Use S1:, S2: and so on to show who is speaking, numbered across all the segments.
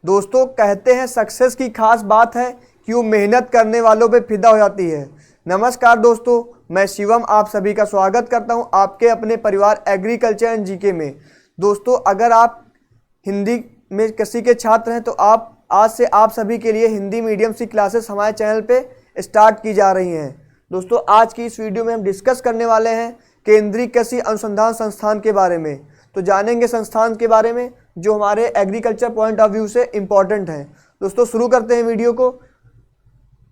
S1: दोस्तों कहते हैं सक्सेस की खास बात है कि वो मेहनत करने वालों पे फिदा हो जाती है। नमस्कार दोस्तों, मैं शिवम आप सभी का स्वागत करता हूं आपके अपने परिवार एग्रीकल्चर एंड जीके में। दोस्तों अगर आप हिंदी में कृषि के छात्र हैं तो आप आज से आप सभी के लिए हिंदी मीडियम सी क्लासेस हमारे चैनल पे स्टार्ट की जा रही हैं। दोस्तों आज की इस वीडियो में हम डिस्कस करने वाले हैं केंद्रीय कृषि अनुसंधान संस्थान के बारे में। तो जानेंगे संस्थान के बारे में जो हमारे एग्रीकल्चर पॉइंट ऑफ व्यू से इम्पॉर्टेंट है। दोस्तों शुरू करते हैं वीडियो को।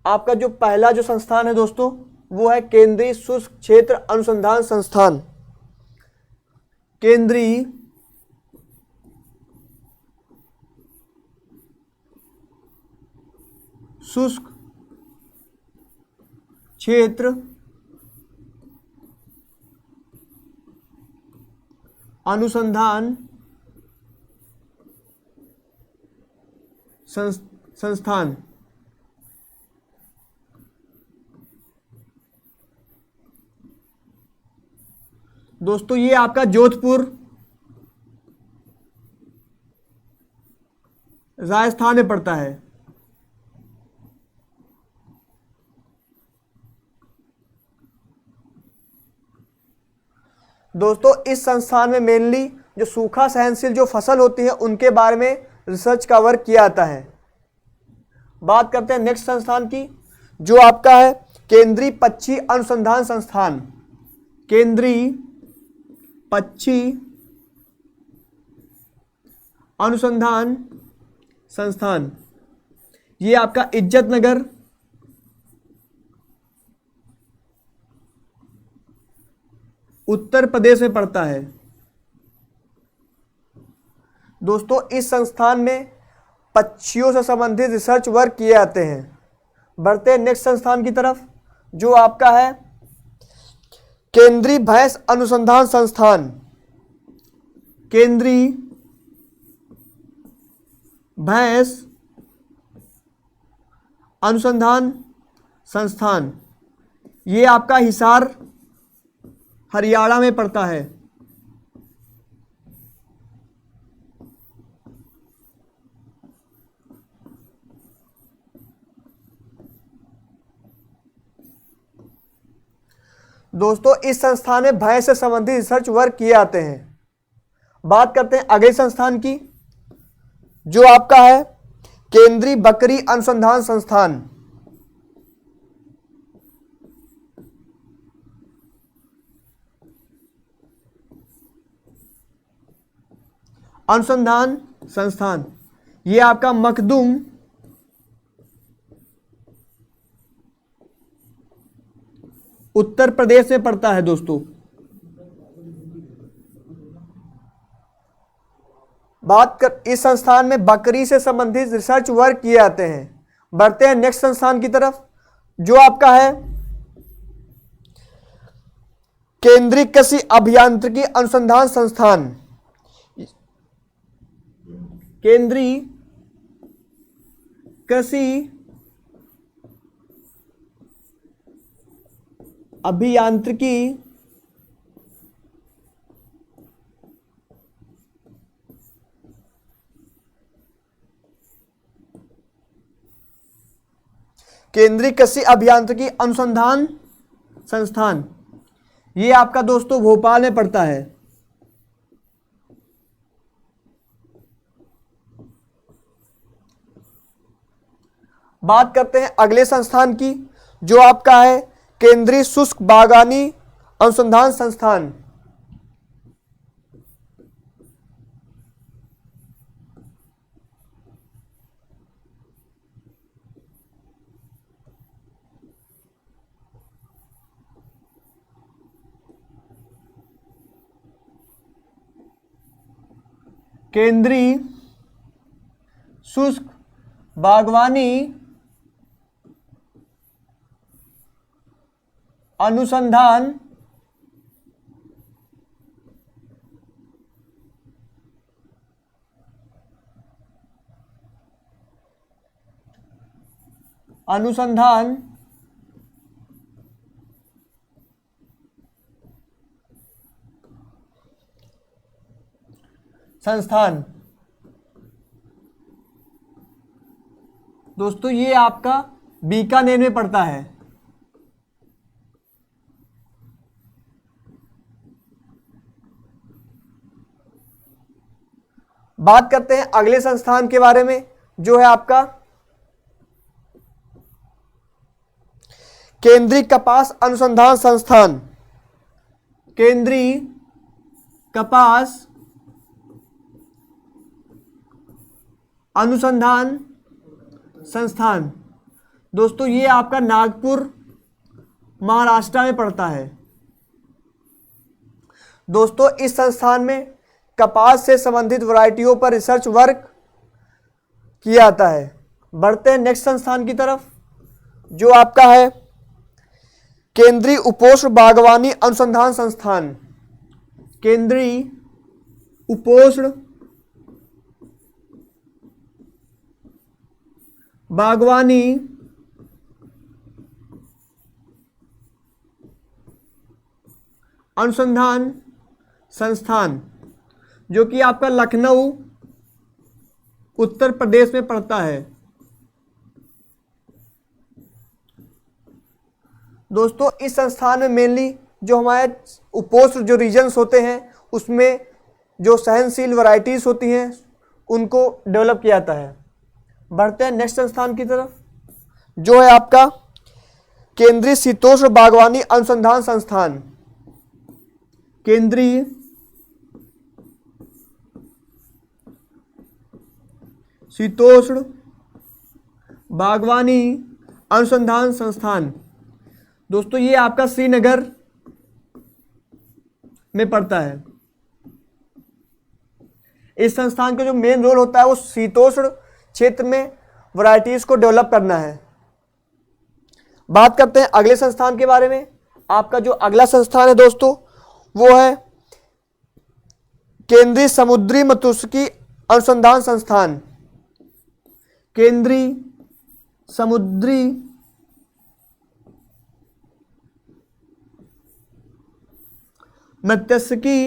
S1: आपका जो पहला जो संस्थान है दोस्तों वो है केंद्रीय शुष्क क्षेत्र अनुसंधान संस्थान। केंद्रीय शुष्क क्षेत्र अनुसंधान संस्थान। दोस्तों ये आपका जोधपुर राजस्थान में पड़ता है। दोस्तों इस संस्थान में मेनली जो सूखा सहनशील जो फसल होती है उनके बारे में रिसर्च का वर्क किया जाता है। बात करते हैं नेक्स्ट संस्थान की जो आपका है केंद्रीय पक्षी अनुसंधान संस्थान। केंद्रीय पक्षी अनुसंधान संस्थान ये आपका इज्जतनगर उत्तर प्रदेश में पड़ता है। दोस्तों इस संस्थान में पक्षियों से संबंधित रिसर्च वर्क किए जाते हैं। बढ़ते हैं नेक्स्ट संस्थान की तरफ जो आपका है केंद्रीय भैंस अनुसंधान संस्थान। केंद्रीय भैंस अनुसंधान संस्थान ये आपका हिसार हरियाणा में पड़ता है। दोस्तों इस संस्थान में भैंस से संबंधित रिसर्च वर्क किए जाते हैं। बात करते हैं अगले संस्थान की जो आपका है केंद्रीय बकरी अनुसंधान संस्थान। अनुसंधान संस्थान ये आपका मखदूम उत्तर प्रदेश में पड़ता है। दोस्तों बात कर इस संस्थान में बकरी से संबंधित रिसर्च वर्क किए जाते हैं। बढ़ते हैं नेक्स्ट संस्थान की तरफ जो आपका है केंद्रीय कृषि अभियांत्रिकी अनुसंधान संस्थान। केंद्रीय कृषि अभियांत्रिकी केंद्रीय कृषि अभियांत्रिकी अनुसंधान संस्थान ये आपका दोस्तों भोपाल में पड़ता है। बात करते हैं अगले संस्थान की जो आपका है केंद्रीय शुष्क बागवानी अनुसंधान संस्थान। केंद्रीय शुष्क बागवानी अनुसंधान अनुसंधान संस्थान दोस्तों ये आपका बीकानेर में पड़ता है। बात करते हैं अगले संस्थान के बारे में, जो है आपका केंद्रीय कपास अनुसंधान संस्थान। केंद्रीय कपास अनुसंधान संस्थान। दोस्तों ये आपका नागपुर महाराष्ट्र में पड़ता है। दोस्तों इस संस्थान में कपास से संबंधित वैरायटियों पर रिसर्च वर्क किया जाता है। बढ़ते हैं नेक्स्ट संस्थान की तरफ, जो आपका है केंद्रीय उपोष्ण बागवानी अनुसंधान संस्थान। केंद्रीय उपोष्ण बागवानी अनुसंधान संस्थान, जो कि आपका लखनऊ उत्तर प्रदेश में पड़ता है। दोस्तों इस संस्थान में मेनली जो हमारे उपोष्ण जो रीजन्स होते हैं उसमें जो सहनशील वैरायटीज होती हैं उनको डेवलप किया जाता है। बढ़ते हैं नेक्स्ट संस्थान की तरफ, जो है आपका केंद्रीय शीतोष्ण बागवानी अनुसंधान संस्थान। केंद्रीय शीतोष्ण बागवानी अनुसंधान संस्थान। दोस्तों ये आपका श्रीनगर में पड़ता है। इस संस्थान का जो मेन रोल होता है वो शीतोष्ण क्षेत्र में वैरायटीज को डेवलप करना है। बात करते हैं अगले संस्थान के बारे में। आपका जो अगला संस्थान है दोस्तों वो है केंद्रीय समुद्री मत्स्यिकी अनुसंधान संस्थान। केंद्रीय समुद्री मत्स्यिकी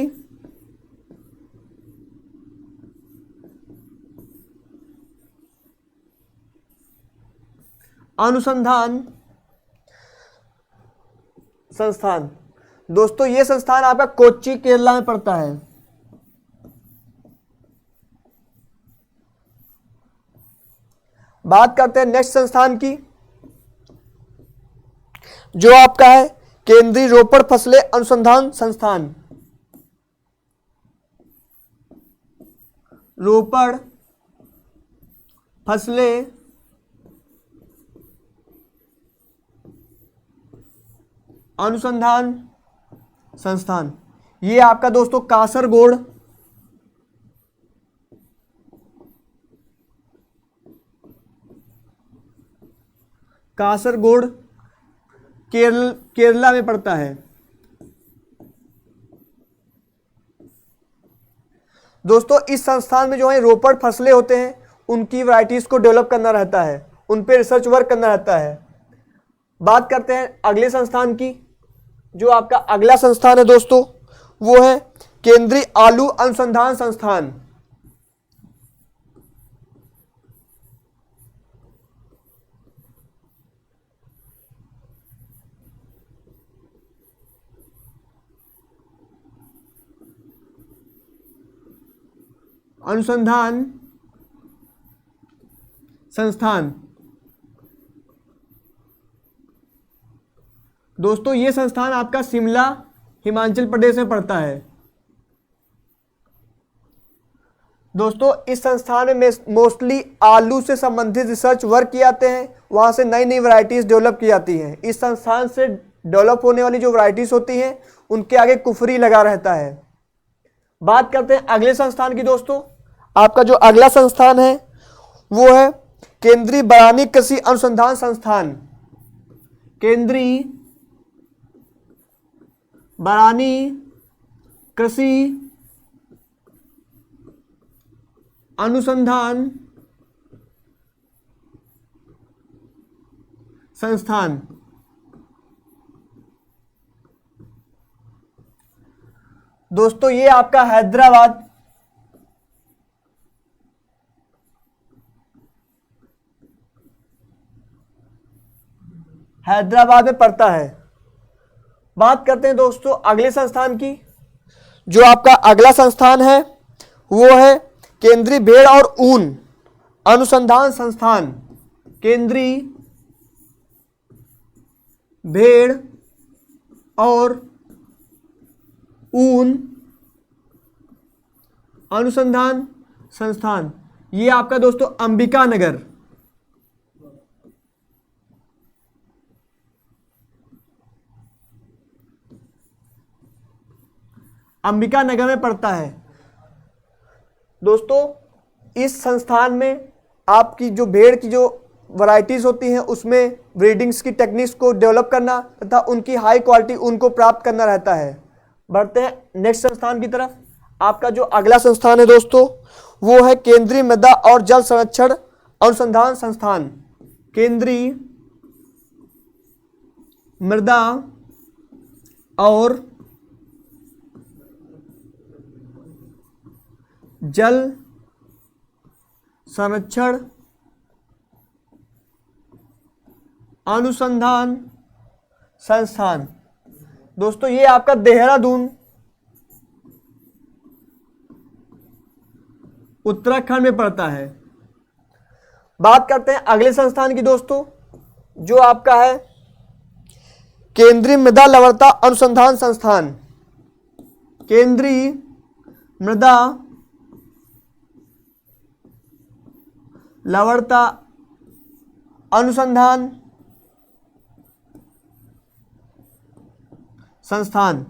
S1: अनुसंधान संस्थान। दोस्तों ये संस्थान आपका कोच्चि केरला में पड़ता है। बात करते हैं नेक्स्ट संस्थान की, जो आपका है केंद्रीय रोपड़ फसलें अनुसंधान संस्थान। रोपड़ फसलें अनुसंधान संस्थान। ये आपका दोस्तों कासरगोड केरला में पड़ता है। दोस्तों इस संस्थान में जो है रोपड़ फसलें होते हैं उनकी वैरायटीज को डेवलप करना रहता है, उन पे रिसर्च वर्क करना रहता है। बात करते हैं अगले संस्थान की, जो आपका अगला संस्थान है दोस्तों वो है केंद्रीय आलू अनुसंधान संस्थान। अनुसंधान संस्थान। दोस्तों ये संस्थान आपका शिमला हिमाचल प्रदेश में पड़ता है। दोस्तों इस संस्थान में मोस्टली आलू से संबंधित रिसर्च वर्क किए जाते हैं, वहां से नई नई वैरायटीज डेवलप की जाती हैं। इस संस्थान से डेवलप होने वाली जो वैरायटीज होती हैं उनके आगे कुफरी लगा रहता है। बात करते हैं अगले संस्थान की। दोस्तों आपका जो अगला संस्थान है वो है केंद्रीय बरानी कृषि अनुसंधान संस्थान। केंद्रीय बरानी कृषि अनुसंधान संस्थान। दोस्तों ये आपका हैदराबाद हैदराबाद में पड़ता है। बात करते हैं दोस्तों अगले संस्थान की। जो आपका अगला संस्थान है वो है केंद्रीय भेड़ और ऊन अनुसंधान संस्थान। केंद्रीय भेड़ और ऊन अनुसंधान संस्थान, ये आपका दोस्तों अंबिका नगर, अंबिका नगर में पड़ता है। दोस्तों इस संस्थान में आपकी जो भेड़ की जो वैरायटीज होती हैं उसमें ब्रीडिंग्स की टेक्निक्स को डेवलप करना तथा उनकी हाई क्वालिटी उनको प्राप्त करना रहता है। बढ़ते हैं नेक्स्ट संस्थान की तरफ। आपका जो अगला संस्थान है दोस्तों वो है केंद्रीय मृदा और जल संरक्षण अनुसंधान संस्थान। केंद्रीय मृदा और जल संरक्षण अनुसंधान संस्थान। दोस्तों ये आपका देहरादून उत्तराखंड में पड़ता है। बात करते हैं अगले संस्थान की दोस्तों, जो आपका है केंद्रीय मृदा लवणता अनुसंधान संस्थान। केंद्रीय मृदा लवणता अनुसंधान संस्थान।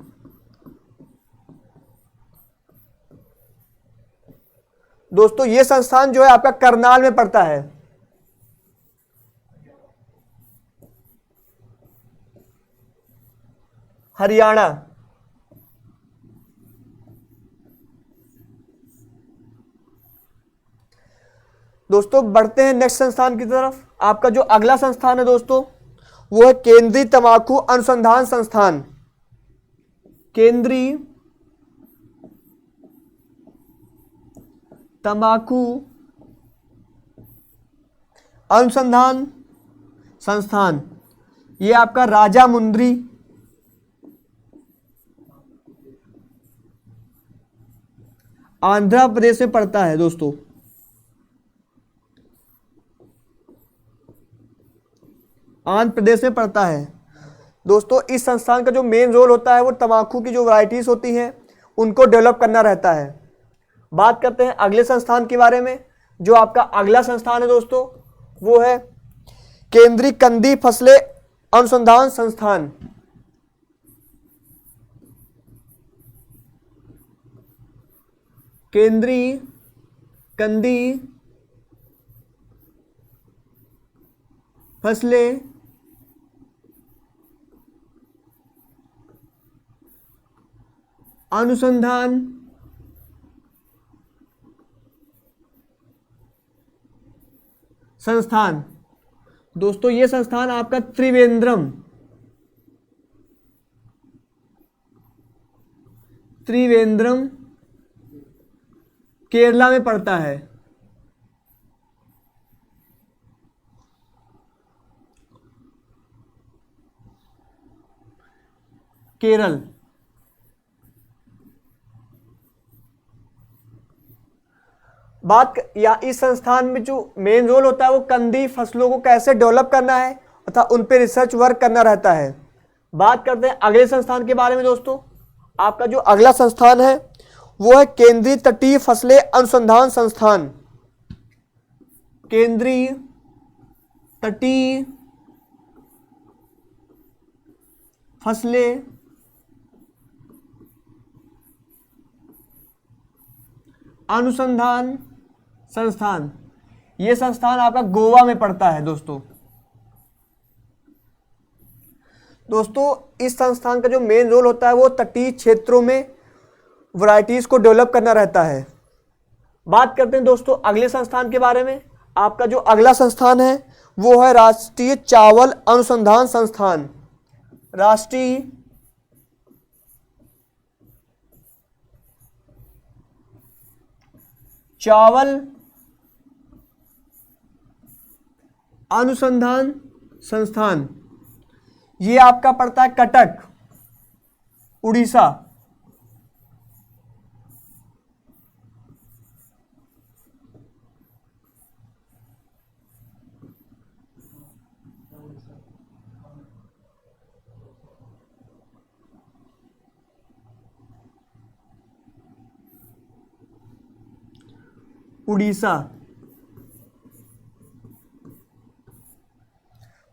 S1: दोस्तों ये संस्थान जो है आपका करनाल में पड़ता है। हरियाणा। दोस्तों बढ़ते हैं नेक्स्ट संस्थान की तरफ। आपका जो अगला संस्थान है दोस्तों वो है केंद्रीय तंबाकू अनुसंधान संस्थान। केंद्रीय तंबाकू अनुसंधान संस्थान, ये आपका राजामुंद्री आंध्र प्रदेश में पड़ता है। दोस्तों आंध्र प्रदेश में पड़ता है। दोस्तों इस संस्थान का जो मेन रोल होता है वो तंबाकू की जो वैरायटीज होती हैं उनको डेवलप करना रहता है। बात करते हैं अगले संस्थान के बारे में। जो आपका अगला संस्थान है दोस्तों वो है केंद्रीय कंदी फसलें अनुसंधान संस्थान। केंद्रीय कंदी फसलें अनुसंधान संस्थान। दोस्तों ये संस्थान आपका त्रिवेंद्रम केरला में पड़ता है। केरल। या इस संस्थान में जो मेन रोल होता है वो कंदी फसलों को कैसे डेवलप करना है तथा उन पे रिसर्च वर्क करना रहता है। बात करते हैं अगले संस्थान के बारे में दोस्तों। आपका जो अगला संस्थान है वो है केंद्रीय तटीय फसलें अनुसंधान संस्थान। केंद्रीय तटीय फसलें अनुसंधान संस्थान, ये संस्थान आपका गोवा में पड़ता है। दोस्तों इस संस्थान का जो मेन रोल होता है वो तटीय क्षेत्रों में वैरायटीज को डेवलप करना रहता है। बात करते हैं दोस्तों अगले संस्थान के बारे में। आपका जो अगला संस्थान है वो है राष्ट्रीय चावल अनुसंधान संस्थान। राष्ट्रीय चावल अनुसंधान संस्थान। ये आपका पड़ता है कटक, उड़ीसा। उड़ीसा।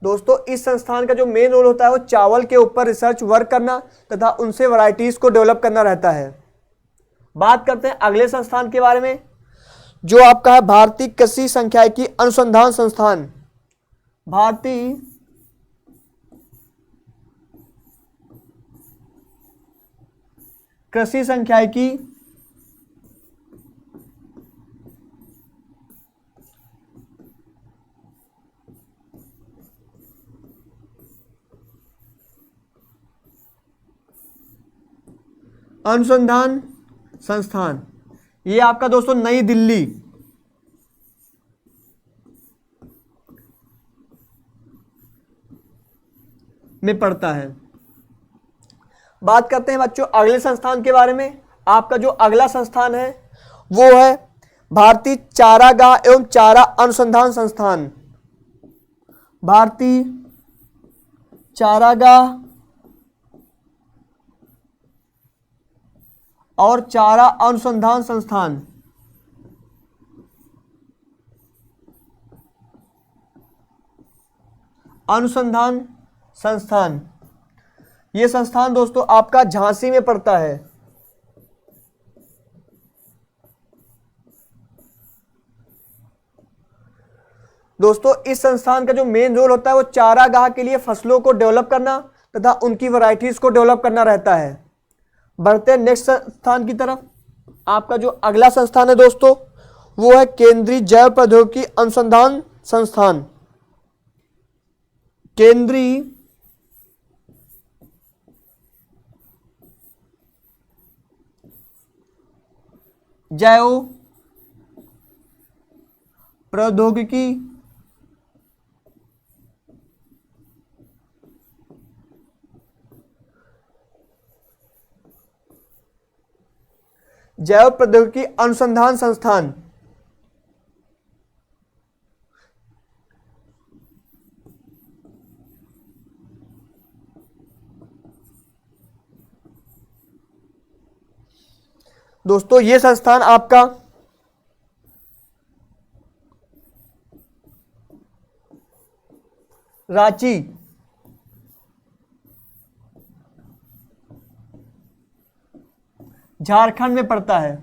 S1: दोस्तों इस संस्थान का जो मेन रोल होता है वो चावल के ऊपर रिसर्च वर्क करना तथा उनसे वैरायटीज को डेवलप करना रहता है। बात करते हैं अगले संस्थान के बारे में, जो आपका है भारतीय कृषि सांख्यिकी अनुसंधान संस्थान। भारतीय कृषि सांख्यिकी अनुसंधान संस्थान, ये आपका दोस्तों नई दिल्ली में पड़ता है। बात करते हैं बच्चों अगले संस्थान के बारे में। आपका जो अगला संस्थान है वो है भारतीय चारागाह एवं चारा अनुसंधान संस्थान। भारतीय चारागाह और चारा अनुसंधान संस्थान। अनुसंधान संस्थान, ये संस्थान दोस्तों आपका झांसी में पड़ता है। दोस्तों इस संस्थान का जो मेन रोल होता है वो चारागाह के लिए फसलों को डेवलप करना तथा उनकी वैरायटीज को डेवलप करना रहता है। बढ़ते हैं नेक्स्ट संस्थान की तरफ। आपका जो अगला संस्थान है दोस्तों वो है केंद्रीय जैव प्रौद्योगिकी अनुसंधान संस्थान। केंद्रीय जैव प्रौद्योगिकी जैव प्रौद्योगिकी अनुसंधान संस्थान। दोस्तों ये संस्थान आपका रांची झारखंड में पड़ता है।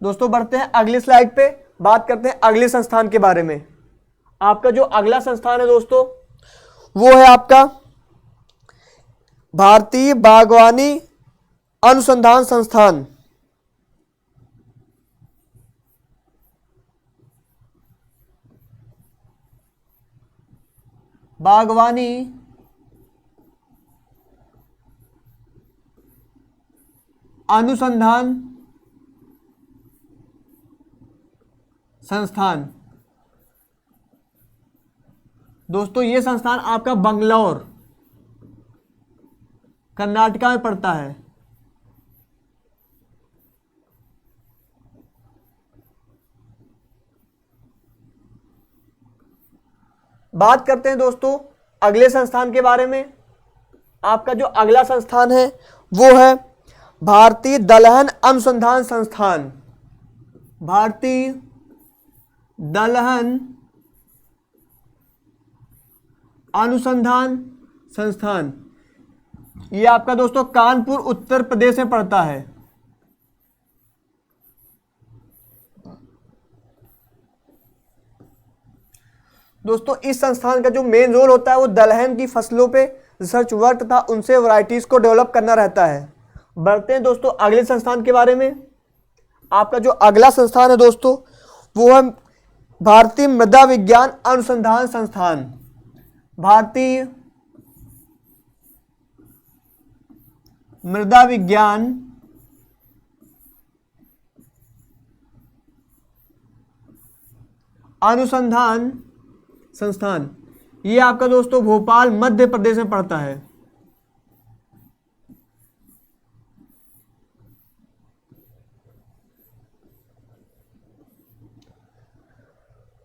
S1: दोस्तों बढ़ते हैं अगली स्लाइड पे, बात करते हैं अगले संस्थान के बारे में। आपका जो अगला संस्थान है दोस्तों वो है आपका भारतीय बागवानी अनुसंधान संस्थान। बागवानी अनुसंधान संस्थान। दोस्तों ये संस्थान आपका बंगलौर कर्नाटका में पड़ता है। बात करते हैं दोस्तों अगले संस्थान के बारे में। आपका जो अगला संस्थान है वो है भारतीय दलहन अनुसंधान संस्थान। भारतीय दलहन अनुसंधान संस्थान, ये आपका दोस्तों कानपुर उत्तर प्रदेश में पड़ता है। दोस्तों इस संस्थान का जो मेन रोल होता है वो दलहन की फसलों पे रिसर्च वर्क तथा उनसे वैरायटीज को डेवलप करना रहता है। बढ़ते हैं दोस्तों अगले संस्थान के बारे में। आपका जो अगला संस्थान है दोस्तों वो है भारतीय मृदा विज्ञान अनुसंधान संस्थान। भारतीय मृदा विज्ञान अनुसंधान संस्थान, ये आपका दोस्तों भोपाल मध्य प्रदेश में पड़ता है।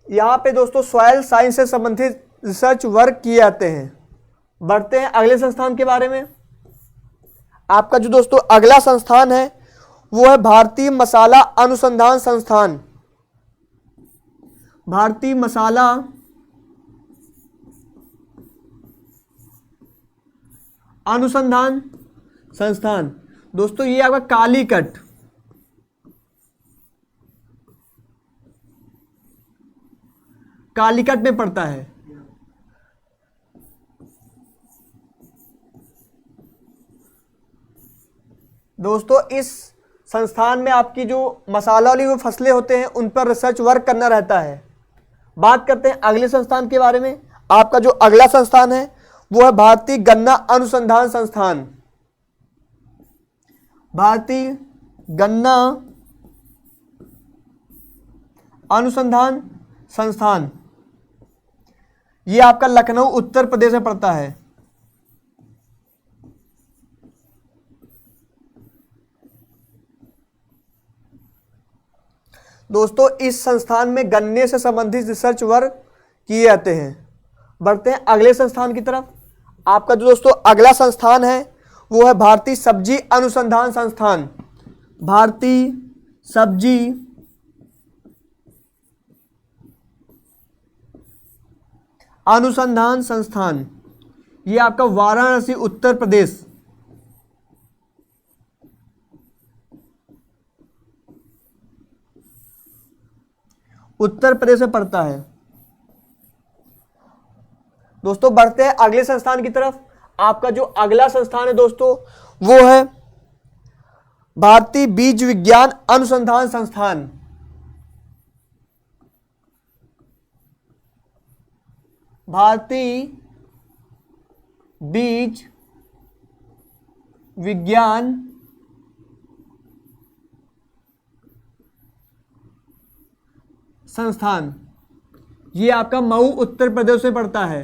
S1: यहाँ पे दोस्तों सॉइल साइंस से संबंधित रिसर्च वर्क किए जाते हैं। बढ़ते हैं अगले संस्थान के बारे में। आपका जो दोस्तों अगला संस्थान है वो है भारतीय मसाला अनुसंधान संस्थान। भारतीय मसाला अनुसंधान संस्थान, दोस्तों ये आपका कालीकट, कालीकट में पड़ता है। दोस्तों इस संस्थान में आपकी जो मसाला वाली वो फसलें होते हैं उन पर रिसर्च वर्क करना रहता है। बात करते हैं अगले संस्थान के बारे में। आपका जो अगला संस्थान है वो है भारतीय गन्ना अनुसंधान संस्थान। भारतीय गन्ना अनुसंधान संस्थान, ये आपका लखनऊ उत्तर प्रदेश में पड़ता है। दोस्तों इस संस्थान में गन्ने से संबंधित रिसर्च वर्क किए जाते हैं। बढ़ते हैं अगले संस्थान की तरफ। आपका जो दोस्तों अगला संस्थान है वो है भारतीय सब्जी अनुसंधान संस्थान। भारतीय सब्जी अनुसंधान संस्थान, ये आपका वाराणसी उत्तर प्रदेश, उत्तर प्रदेश में पड़ता है। दोस्तों बढ़ते हैं अगले संस्थान की तरफ। आपका जो अगला संस्थान है दोस्तों वो है भारतीय बीज विज्ञान अनुसंधान संस्थान। भारतीय बीज विज्ञान संस्थान, ये आपका मऊ उत्तर प्रदेश में पड़ता है।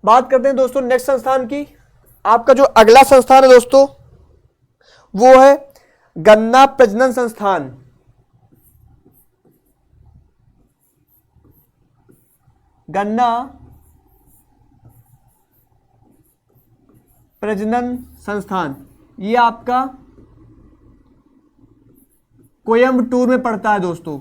S1: बात करते हैं दोस्तों नेक्स्ट संस्थान की। आपका जो अगला संस्थान है दोस्तों वो है गन्ना प्रजनन संस्थान। गन्ना प्रजनन संस्थान, ये आपका कोयम्बटूर में पड़ता है दोस्तों।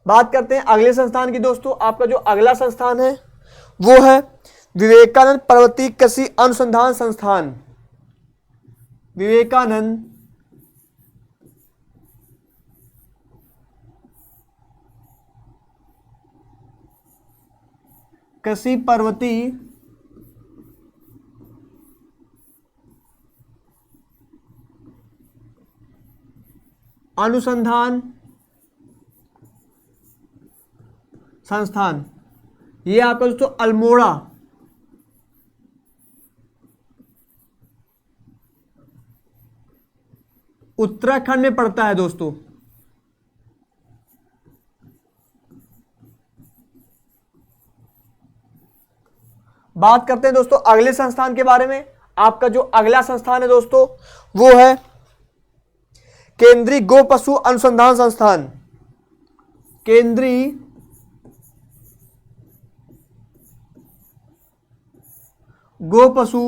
S1: बात करते हैं अगले संस्थान की दोस्तों। आपका जो अगला संस्थान है वो है विवेकानंद पर्वतीय कृषि अनुसंधान संस्थान। विवेकानंद कृषि पर्वतीय अनुसंधान संस्थान, ये आपका दोस्तों अल्मोड़ा, उत्तराखंड में पड़ता है दोस्तों। बात करते हैं दोस्तों अगले संस्थान के बारे में। आपका जो अगला संस्थान है दोस्तों वो है केंद्रीय गो पशु अनुसंधान संस्थान। केंद्रीय गो पशु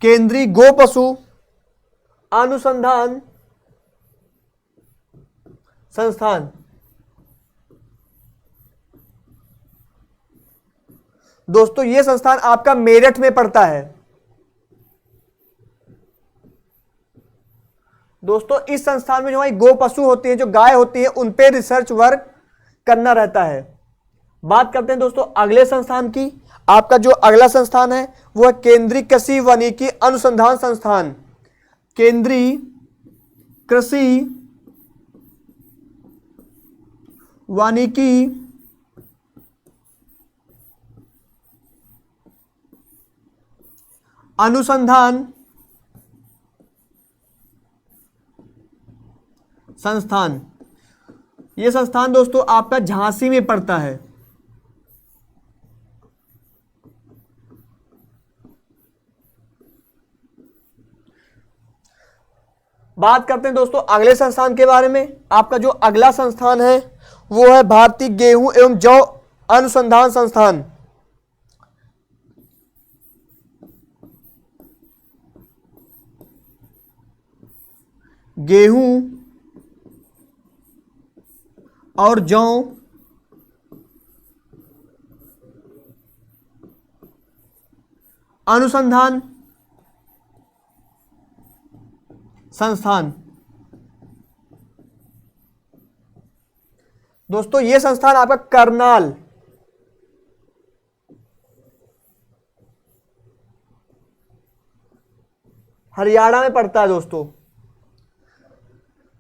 S1: केंद्रीय गो पशु अनुसंधान संस्थान, दोस्तों यह संस्थान आपका मेरठ में पड़ता है। दोस्तों इस संस्थान में जो हमारी गो पशु होती है, जो गाय होती है, उन पे रिसर्च वर्क करना रहता है। बात करते हैं दोस्तों अगले संस्थान की। आपका जो अगला संस्थान है वो है केंद्रीय कृषि वानिकी अनुसंधान संस्थान। केंद्रीय कृषि वानिकी अनुसंधान संस्थान। यह संस्थान दोस्तों आपका झांसी में पड़ता है। बात करते हैं दोस्तों अगले संस्थान के बारे में। आपका जो अगला संस्थान है वो है भारतीय गेहूं एवं जौ अनुसंधान संस्थान। गेहूं और जौ अनुसंधान संस्थान। दोस्तों यह संस्थान आपका करनाल हरियाणा में पड़ता है।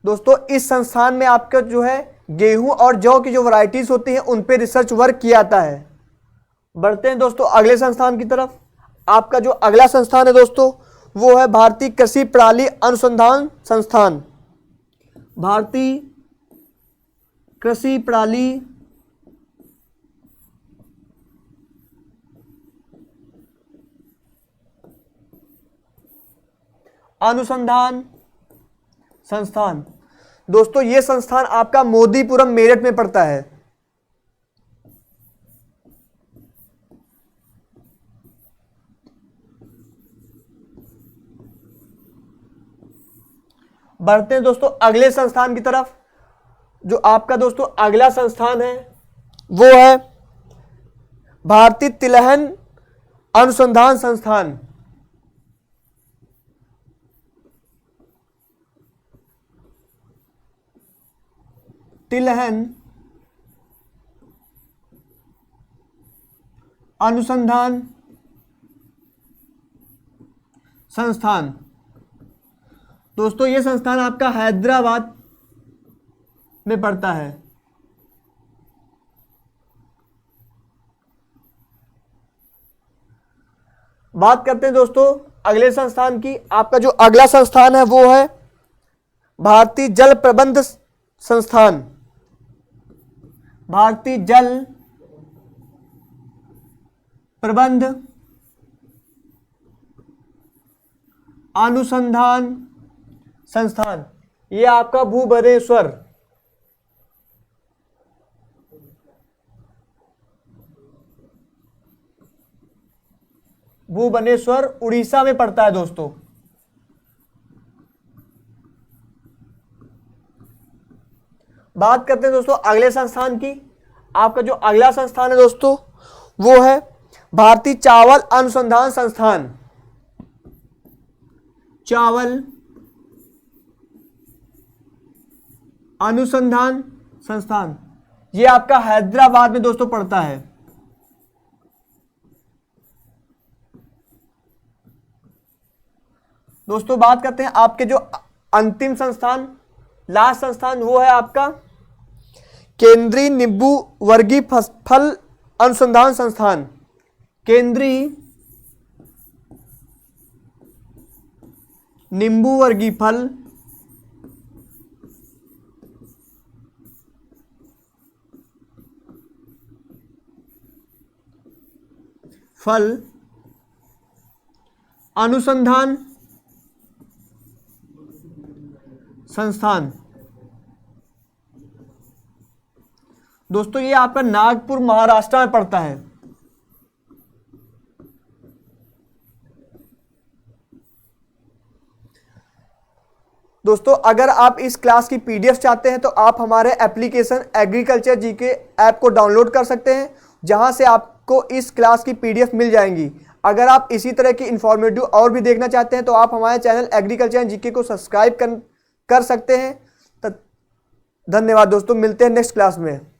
S1: दोस्तों इस संस्थान में आपका जो है गेहूं और जौ की जो वैरायटीज होती हैं उन पे रिसर्च वर्क किया जाता है। बढ़ते हैं दोस्तों अगले संस्थान की तरफ। आपका जो अगला संस्थान है दोस्तों वो है भारतीय कृषि प्रणाली अनुसंधान संस्थान। भारतीय कृषि प्रणाली अनुसंधान संस्थान। दोस्तों यह संस्थान आपका मोदीपुरम मेरठ में पड़ता है। बढ़ते हैं दोस्तों अगले संस्थान की तरफ। जो आपका दोस्तों अगला संस्थान है वो है भारतीय तिलहन अनुसंधान संस्थान। तिलहन अनुसंधान संस्थान। दोस्तों यह संस्थान आपका हैदराबाद में पड़ता है। बात करते हैं दोस्तों अगले संस्थान की। आपका जो अगला संस्थान है वो है भारतीय जल प्रबंध संस्थान। भारतीय जल प्रबंध अनुसंधान संस्थान। यह आपका भुवनेश्वर उड़ीसा में पड़ता है। दोस्तों बात करते हैं दोस्तों अगले संस्थान की। आपका जो अगला संस्थान है दोस्तों वो है भारतीय चावल अनुसंधान संस्थान। चावल अनुसंधान संस्थान। यह आपका हैदराबाद में दोस्तों पड़ता है। दोस्तों बात करते हैं आपके जो अंतिम संस्थान लास्ट संस्थान वो है आपका केंद्रीय नींबू वर्गीय फल अनुसंधान संस्थान। केंद्रीय नींबू वर्गीय फल अनुसंधान संस्थान। दोस्तों ये आपका नागपुर महाराष्ट्र में पड़ता है। दोस्तों अगर आप इस क्लास की पीडीएफ चाहते हैं तो आप हमारे एप्लीकेशन एग्रीकल्चर जीके ऐप को डाउनलोड कर सकते हैं, जहां से आपको इस क्लास की पीडीएफ मिल जाएंगी। अगर आप इसी तरह की इंफॉर्मेटिव और भी देखना चाहते हैं तो आप हमारे चैनल एग्रीकल्चर जीके को सब्सक्राइब कर सकते हैं। धन्यवाद दोस्तों, मिलते हैं नेक्स्ट क्लास में।